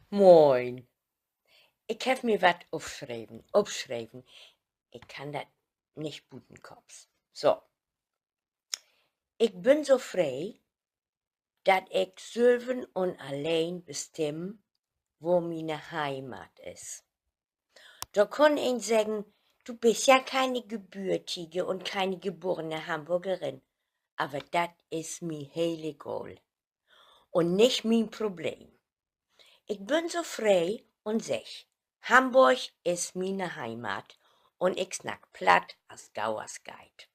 Moin. Ich hef mir wat aufschreiben. Ich kann dat nicht butenkopf. So, ich bin so frei, dat ich selben und allein bestimm, wo meine Heimat ist. Da kann ein sagen, du bist ja keine gebürtige und keine geborene Hamburgerin, aber dat ist mir heel egal und nicht mein Problem. Ich bin so frei und sech, Hamburg ist meine Heimat und ich snack platt als Gauersgeit.